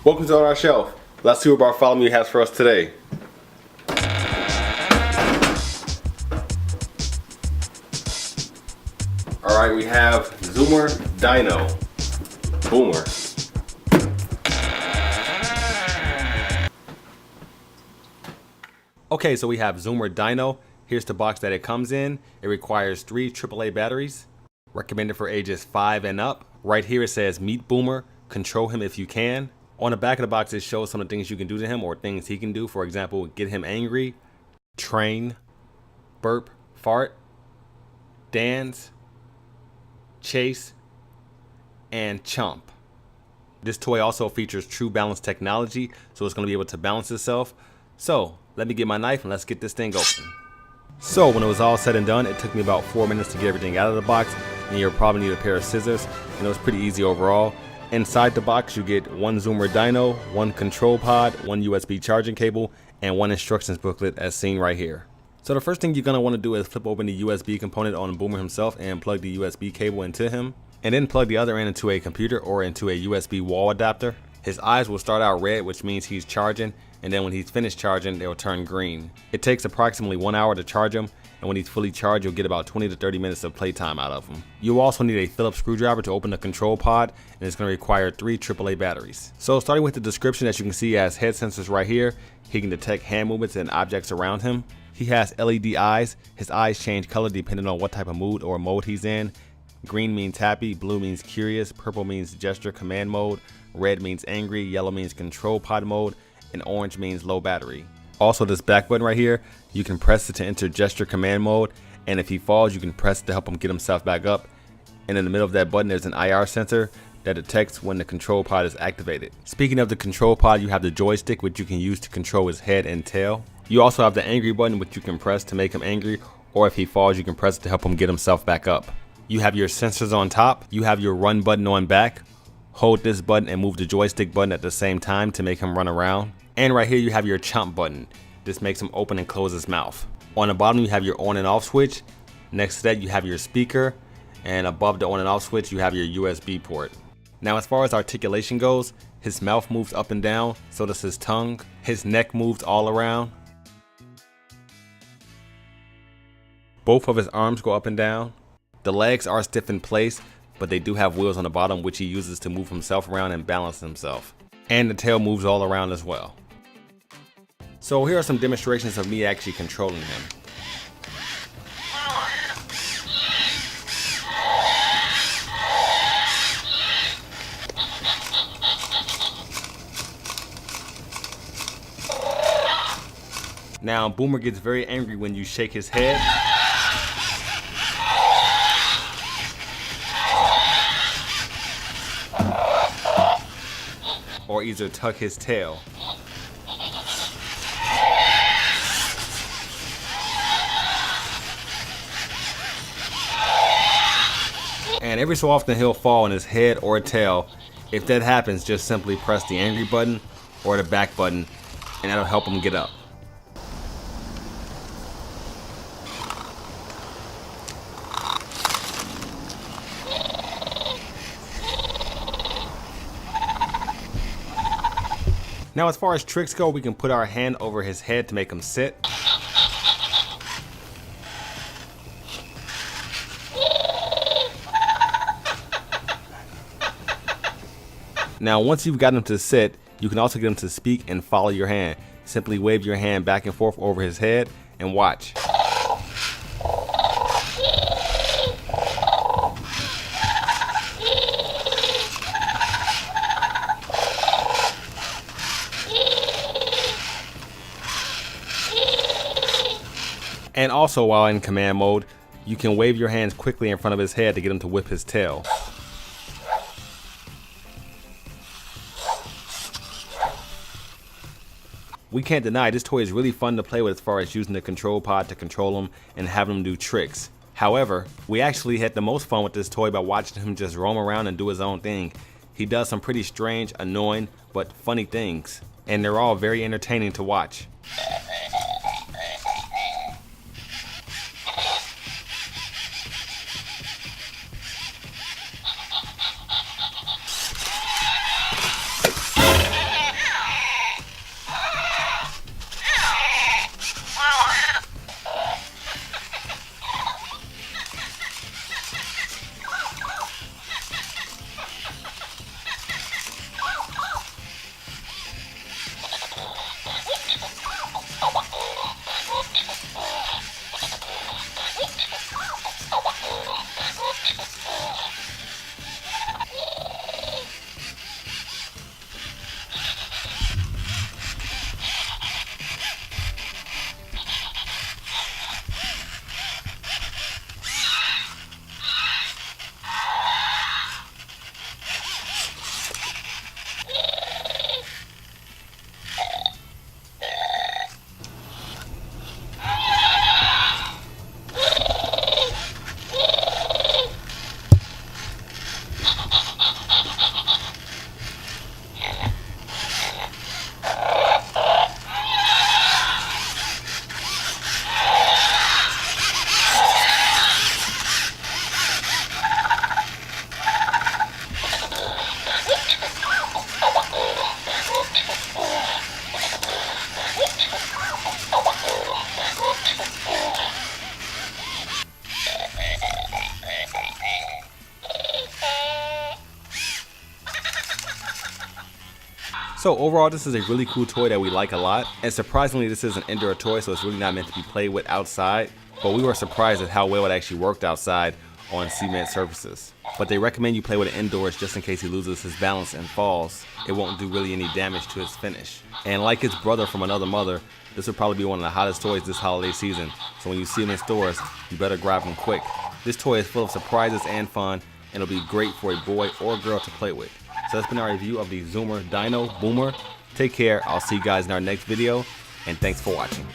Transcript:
Welcome to On Our Shelf. Let's see what Bartholomew has for us today. Alright, we have Zoomer Dino. Boomer. Okay, so we have Zoomer Dino. Here's the box that it comes in. It requires 3 AAA batteries. Recommended for ages 5 and up. Right here it says meet Boomer, control him if you can. On the back of the box, it shows some of the things you can do to him or things he can do. For example, get him angry, train, burp, fart, dance, chase, and chomp. This toy also features true balance technology, so it's going to be able to balance itself. So let me get my knife and let's get this thing open. So when it was all said and done, it took me about 4 minutes to get everything out of the box, and you'll probably need a pair of scissors, and it was pretty easy overall. Inside the box, you get 1 Zoomer Dino, 1 control pod, 1 USB charging cable, and 1 instructions booklet as seen right here. So the first thing you're going to want to do is flip open the USB component on Boomer himself and plug the USB cable into him, and then plug the other end into a computer or into a USB wall adapter. His eyes will start out red, which means he's charging, and then when he's finished charging, they'll turn green. It takes approximately 1 hour to charge him, and when he's fully charged, you'll get about 20 to 30 minutes of playtime out of him. You'll also need a Phillips screwdriver to open the control pod, and it's going to require 3 AAA batteries. So starting with the description, as you can see, he has head sensors right here. He can detect hand movements and objects around him. He has LED eyes. His eyes change color depending on what type of mood or mode he's in. Green means happy, blue means curious, purple means gesture command mode, red means angry, yellow means control pod mode, and orange means low battery. Also, this back button right here, you can press it to enter gesture command mode, and if he falls, you can press it to help him get himself back up. And in the middle of that button, there's an IR sensor that detects when the control pod is activated. Speaking of the control pod, you have the joystick, which you can use to control his head and tail. You also have the angry button, which you can press to make him angry, or if he falls, you can press it to help him get himself back up. You have your sensors on top. You have your run button on back. Hold this button and move the joystick button at the same time to make him run around. And right here you have your chomp button. This makes him open and close his mouth. On the bottom you have your on and off switch. Next to that you have your speaker. And above the on and off switch you have your USB port. Now as far as articulation goes, his mouth moves up and down, so does his tongue. His neck moves all around. Both of his arms go up and down. The legs are stiff in place, but they do have wheels on the bottom which he uses to move himself around and balance himself. And the tail moves all around as well. So here are some demonstrations of me actually controlling him. Now Boomer gets very angry when you shake his head. Or either tuck his tail. And every so often he'll fall on his head or tail. If that happens, just simply press the angry button or the back button and that'll help him get up. Now as far as tricks go, we can put our hand over his head to make him sit. Now once you've got him to sit, you can also get him to speak and follow your hand. Simply wave your hand back and forth over his head and watch. And also while in command mode, you can wave your hands quickly in front of his head to get him to whip his tail. We can't deny this toy is really fun to play with as far as using the control pod to control him and having him do tricks. However, we actually had the most fun with this toy by watching him just roam around and do his own thing. He does some pretty strange, annoying, but funny things, and they're all very entertaining to watch. So overall, this is a really cool toy that we like a lot. And surprisingly, this is an indoor toy, so it's really not meant to be played with outside. But we were surprised at how well it actually worked outside on cement surfaces. But they recommend you play with it indoors just in case he loses his balance and falls. It won't do really any damage to his finish. And like his brother from another mother, this will probably be one of the hottest toys this holiday season. So when you see him in stores, you better grab him quick. This toy is full of surprises and fun, and it'll be great for a boy or girl to play with. So that's been our review of the Zoomer Dino Boomer. Take care, I'll see you guys in our next video, and thanks for watching.